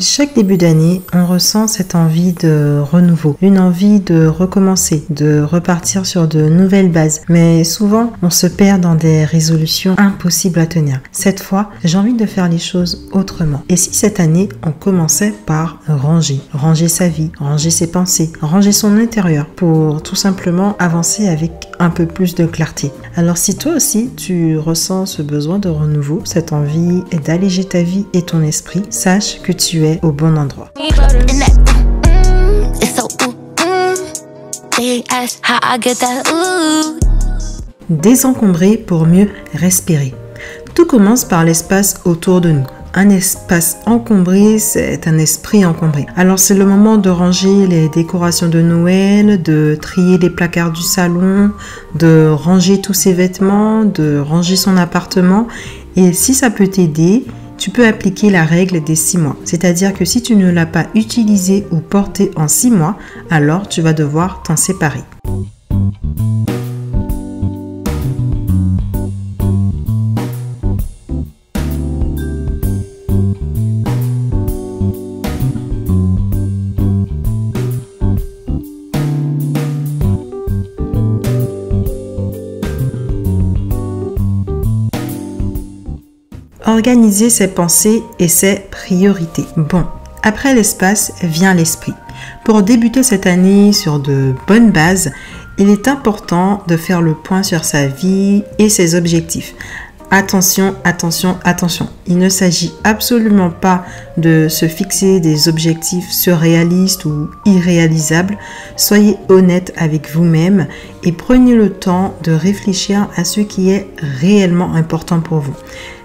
Chaque début d'année, on ressent cette envie de renouveau, une envie de recommencer, de repartir sur de nouvelles bases. Mais souvent, on se perd dans des résolutions impossibles à tenir. Cette fois, j'ai envie de faire les choses autrement. Et si cette année, on commençait par ranger sa vie, ranger ses pensées, ranger son intérieur pour tout simplement avancer avec un peu plus de clarté. Alors si toi aussi, tu ressens ce besoin de renouveau, cette envie d'alléger ta vie et ton esprit, sache que tu es au bon endroit. Désencombrer pour mieux respirer. Tout commence par l'espace autour de nous. Un espace encombré, c'est un esprit encombré. Alors c'est le moment de ranger les décorations de Noël, de trier les placards du salon, de ranger tous ses vêtements, de ranger son appartement. Et si ça peut t'aider, tu peux appliquer la règle des 6 mois. C'est-à-dire que si tu ne l'as pas utilisé ou porté en 6 mois, alors tu vas devoir t'en séparer. Organiser ses pensées et ses priorités. Bon, après l'espace vient l'esprit. Pour débuter cette année sur de bonnes bases, il est important de faire le point sur sa vie et ses objectifs. Attention, attention, attention. Il ne s'agit absolument pas de se fixer des objectifs surréalistes ou irréalisables. Soyez honnête avec vous-même et prenez le temps de réfléchir à ce qui est réellement important pour vous.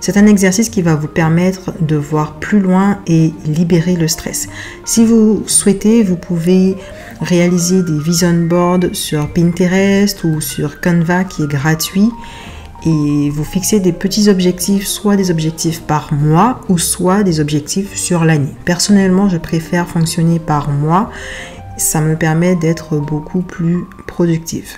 C'est un exercice qui va vous permettre de voir plus loin et libérer le stress. Si vous souhaitez, vous pouvez réaliser des vision boards sur Pinterest ou sur Canva qui est gratuit. Et vous fixez des petits objectifs, soit des objectifs par mois ou soit des objectifs sur l'année. Personnellement, je préfère fonctionner par mois. Ça me permet d'être beaucoup plus productive.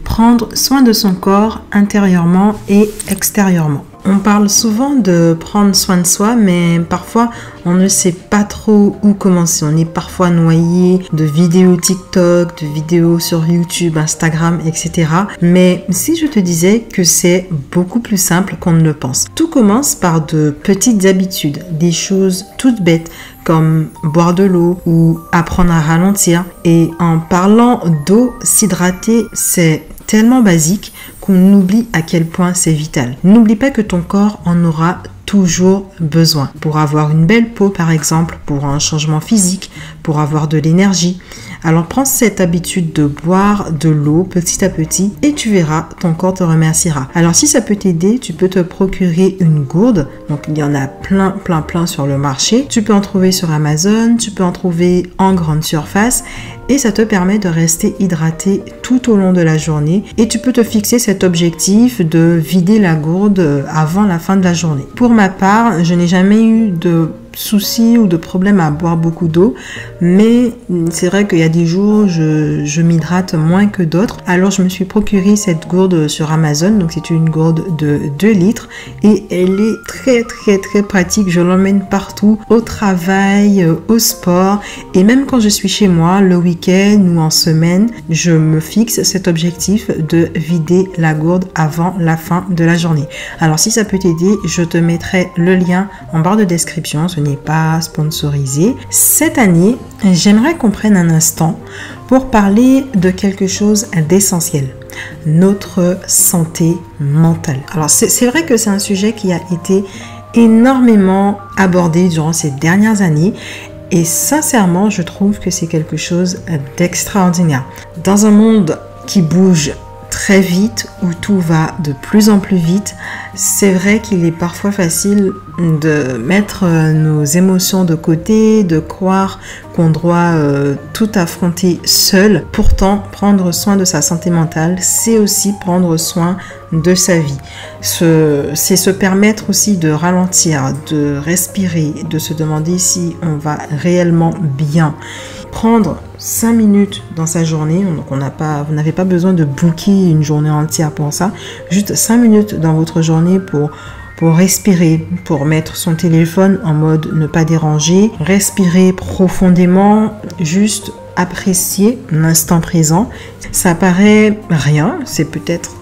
Prendre soin de son corps intérieurement et extérieurement. On parle souvent de prendre soin de soi, mais parfois on ne sait pas trop où commencer. On est parfois noyé de vidéos TikTok, de vidéos sur YouTube, Instagram, etc. Mais si je te disais que c'est beaucoup plus simple qu'on ne le pense. Tout commence par de petites habitudes, des choses toutes bêtes comme boire de l'eau ou apprendre à ralentir. Et en parlant d'eau, s'hydrater, c'est tellement basique qu'on oublie à quel point c'est vital. N'oublie pas que ton corps en aura toujours besoin. Pour avoir une belle peau par exemple, pour un changement physique, pour avoir de l'énergie. Alors prends cette habitude de boire de l'eau petit à petit et tu verras, ton corps te remerciera. Alors si ça peut t'aider, tu peux te procurer une gourde. Donc il y en a plein sur le marché. Tu peux en trouver sur Amazon, tu peux en trouver en grande surface et ça te permet de rester hydraté tout au long de la journée et tu peux te fixer cet objectif de vider la gourde avant la fin de la journée. Pour ma part, je n'ai jamais eu de soucis ou de problèmes à boire beaucoup d'eau, mais c'est vrai qu'il y a des jours je m'hydrate moins que d'autres. Alors je me suis procuré cette gourde sur Amazon, donc c'est une gourde de 2 litres et elle est très pratique. Je l'emmène partout, au travail, au sport et même quand je suis chez moi le week-end ou en semaine, je me fixe cet objectif de vider la gourde avant la fin de la journée. Alors si ça peut t'aider, je te mettrai le lien en barre de description. Ce n'est pas sponsorisé. Cette année, j'aimerais qu'on prenne un instant pour parler de quelque chose d'essentiel, notre santé mentale. Alors c'est vrai que c'est un sujet qui a été énormément abordé durant ces dernières années et sincèrement, je trouve que c'est quelque chose d'extraordinaire. Dans un monde qui bouge très vite, où tout va de plus en plus vite, c'est vrai qu'il est parfois facile de mettre nos émotions de côté, de croire qu'on doit tout affronter seul. Pourtant, prendre soin de sa santé mentale, c'est aussi prendre soin de sa vie. C'est se permettre aussi de ralentir, de respirer, de se demander si on va réellement bien. Prendre 5 minutes dans sa journée, donc vous n'avez pas besoin de booker une journée entière pour ça, juste 5 minutes dans votre journée pour respirer, pour mettre son téléphone en mode ne pas déranger, respirer profondément, juste apprécier l'instant présent. Ça paraît rien, c'est peut-être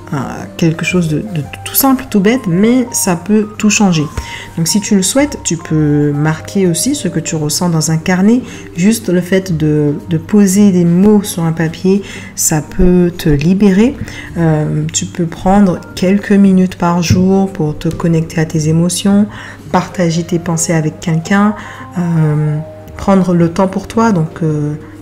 quelque chose de tout simple, tout bête, mais ça peut tout changer. Donc si tu le souhaites, tu peux marquer aussi ce que tu ressens dans un carnet. Juste le fait de poser des mots sur un papier, ça peut te libérer. Tu peux prendre quelques minutes par jour pour te connecter à tes émotions, partager tes pensées avec quelqu'un, prendre le temps pour toi, donc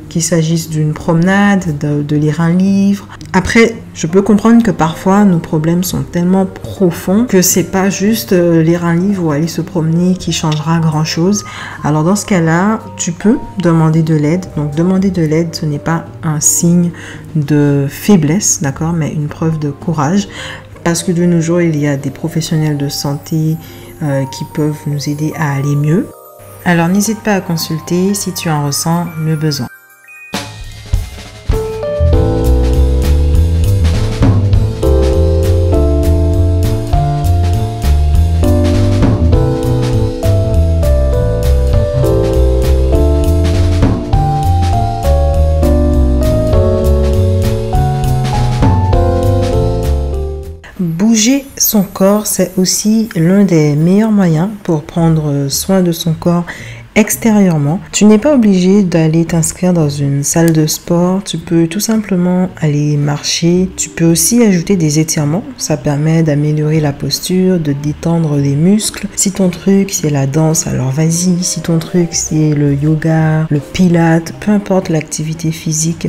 qu'il s'agisse d'une promenade, de lire un livre. Après, je peux comprendre que parfois nos problèmes sont tellement profonds que c'est pas juste lire un livre ou aller se promener qui changera grand chose. Alors dans ce cas-là, tu peux demander de l'aide. Donc demander de l'aide, ce n'est pas un signe de faiblesse, d'accord, mais une preuve de courage. Parce que de nos jours, il y a des professionnels de santé qui peuvent nous aider à aller mieux. Alors n'hésite pas à consulter si tu en ressens le besoin. Bouger son corps, c'est aussi l'un des meilleurs moyens pour prendre soin de son corps extérieurement. Tu n'es pas obligé d'aller t'inscrire dans une salle de sport, tu peux tout simplement aller marcher. Tu peux aussi ajouter des étirements, ça permet d'améliorer la posture, de détendre les muscles. Si ton truc c'est la danse, alors vas-y. Si ton truc c'est le yoga, le pilate, peu importe l'activité physique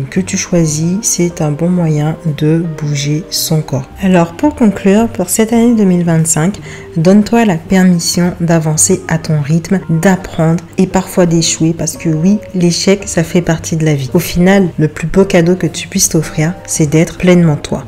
que tu choisis, c'est un bon moyen de bouger son corps. Alors pour conclure, pour cette année 2025, donne-toi la permission d'avancer à ton rythme, d'apprendre et parfois d'échouer, parce que oui, l'échec, ça fait partie de la vie. Au final, le plus beau cadeau que tu puisses t'offrir, c'est d'être pleinement toi.